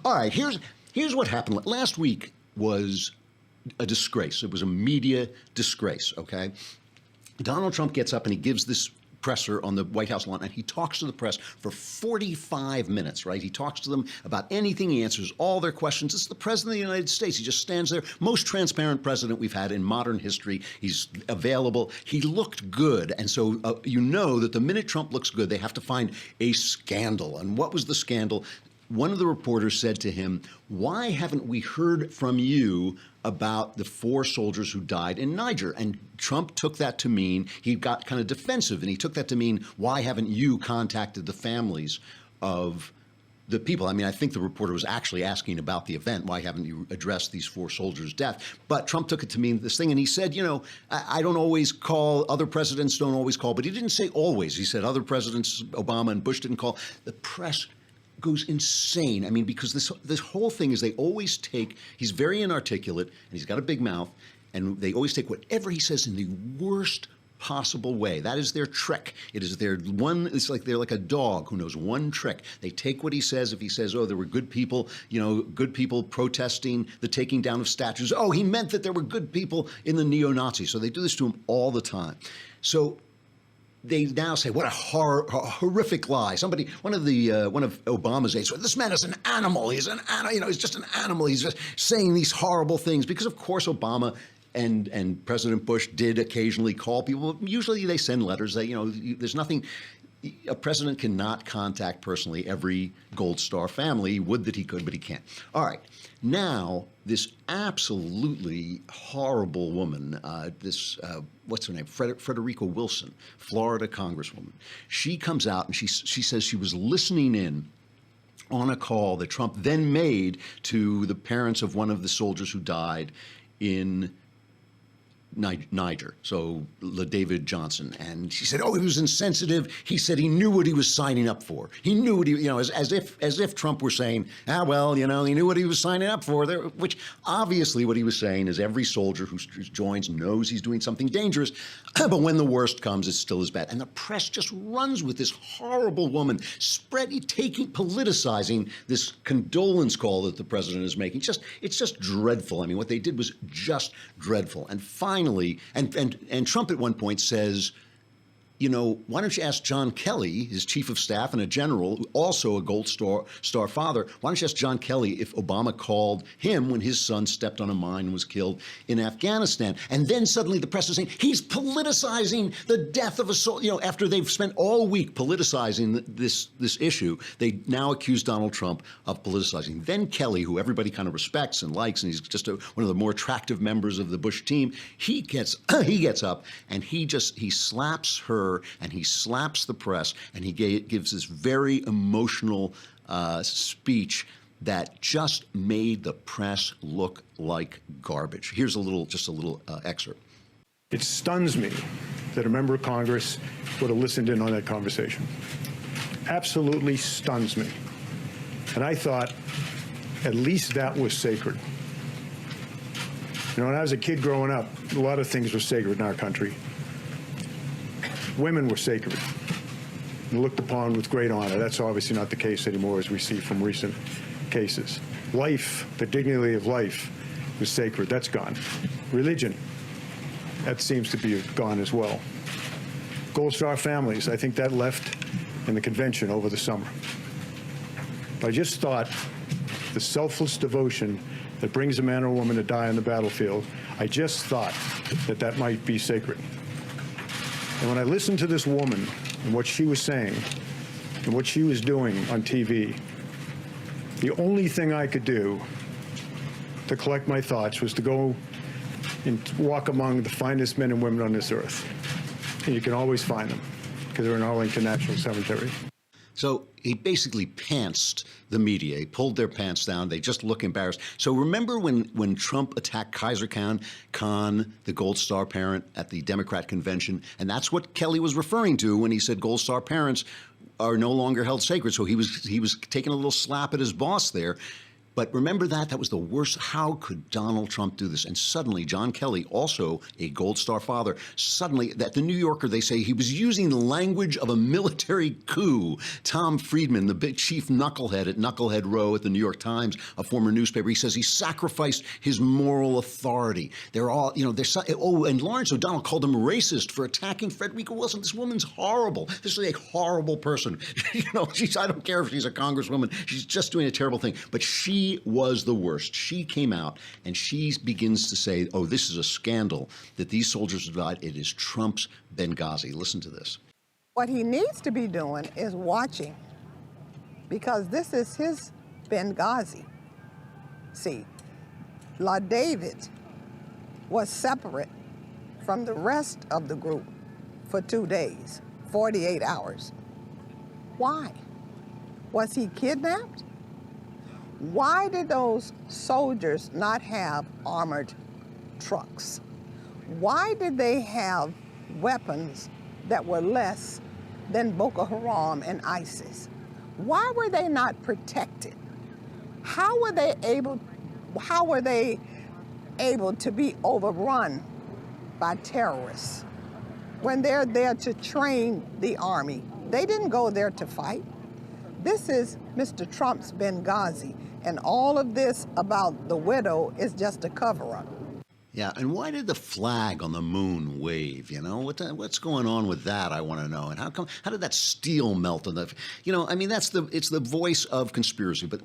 All right, here's what happened. Last week was a disgrace. It was a media disgrace, okay? Donald Trump gets up and he gives this presser on the White House lawn, and he talks to the press for 45 minutes, right? He talks to them about anything. He answers all their questions. This is the president of the United States. He just stands there. Most transparent president we've had in modern history. He's available. He looked good. And so you know that the minute Trump looks good, they have to find a scandal. And what was the scandal? One of the reporters said to him, "Why haven't we heard from you about the 4 soldiers who died in Niger?" And Trump took that to mean, he got kind of defensive, and he took that to mean, why haven't you contacted the families of the people? I mean, I think the reporter was actually asking about the event. Why haven't you addressed these 4 soldiers' death? But Trump took it to mean this thing, and he said, I don't always call, other presidents don't always call, but he didn't say always. He said other presidents, Obama and Bush, didn't call. The press goes insane. I mean, because this whole thing is they always take, he's very inarticulate and he's got a big mouth, and they always take whatever he says in the worst possible way. That is their trick. It is their one, it's like they're like a dog who knows one trick. They take what he says. If he says, oh, there were good people, good people protesting the taking down of statues. Oh, he meant that there were good people in the neo-Nazis. So they do this to him all the time. So they now say, what a horrific lie. One of Obama's aides said, this man is an animal. He's an animal. He's just an animal. He's just saying these horrible things. Because of course Obama and President Bush did occasionally call people. Usually they send letters. There's nothing. A president cannot contact personally every Gold Star family. Would that he could, but he can't. All right. Now, this absolutely horrible woman, what's her name? Frederica Wilson, Florida Congresswoman. She comes out and she says she was listening in on a call that Trump then made to the parents of one of the soldiers who died in Niger, so David Johnson. And she said, oh, he was insensitive. He said he knew what he was signing up for. He knew what he, as if Trump were saying, he knew what he was signing up for, which obviously what he was saying is every soldier who joins knows he's doing something dangerous, but when the worst comes, it's still as bad. And the press just runs with this horrible woman, politicizing this condolence call that the president is making. It's just dreadful. I mean, what they did was just dreadful. And finally, and Trump at one point says, why don't you ask John Kelly, his chief of staff and a general, also a Gold Star father, why don't you ask John Kelly if Obama called him when his son stepped on a mine and was killed in Afghanistan? And then suddenly the press is saying he's politicizing the death of a soldier. After they've spent all week politicizing this issue, they now accuse Donald Trump of politicizing. Then Kelly, who everybody kind of respects and likes, and he's just one of the more attractive members of the Bush team, he gets up and he slaps her and he slaps the press, and he gives this very emotional speech that just made the press look like garbage. Here's just a little excerpt. It stuns me that a member of Congress would have listened in on that conversation. Absolutely stuns me. And I thought at least that was sacred. When I was a kid growing up, a lot of things were sacred in our country. Women were sacred and looked upon with great honor. That's obviously not the case anymore, as we see from recent cases. Life, the dignity of life, was sacred. That's gone. Religion, that seems to be gone as well. Gold Star families, I think that left in the convention over the summer. But I just thought the selfless devotion that brings a man or woman to die on the battlefield, I just thought that might be sacred. And when I listened to this woman and what she was saying and what she was doing on TV, the only thing I could do to collect my thoughts was to go and walk among the finest men and women on this earth. And you can always find them because they're in Arlington National Cemetery. So he basically pantsed the media. He pulled their pants down. They just look embarrassed. So remember when Trump attacked Kaiser Khan, the Gold Star parent at the Democrat convention? And that's what Kelly was referring to when he said Gold Star parents are no longer held sacred. So he was taking a little slap at his boss there. But remember that was the worst. How could Donald Trump do this? And suddenly, John Kelly, also a Gold Star father, suddenly, at the New Yorker, they say he was using the language of a military coup. Tom Friedman, the big chief knucklehead at Knucklehead Row at the New York Times, a former newspaper, he says he sacrificed his moral authority. They're all, and Lawrence O'Donnell called him racist for attacking Frederica Wilson. This woman's horrible. This is a horrible person. I don't care if she's a congresswoman. She's just doing a terrible thing. But she was the worst. She came out and she begins to say, oh, this is a scandal that these soldiers died. It is Trump's Benghazi. Listen to this. What he needs to be doing is watching, because this is his Benghazi. See, La David was separate from the rest of the group for 2 days, 48 hours. Why? Was he kidnapped? Why did those soldiers not have armored trucks? Why did they have weapons that were less than Boko Haram and ISIS? Why were they not protected? How were they able to be overrun by terrorists when they're there to train the army? They didn't go there to fight. This is Mr. Trump's Benghazi, and all of this about the widow is just a cover-up. Yeah, and why did the flag on the moon wave? What's going on with that? I want to know. And how did that steel melt on the? It's the voice of conspiracy. But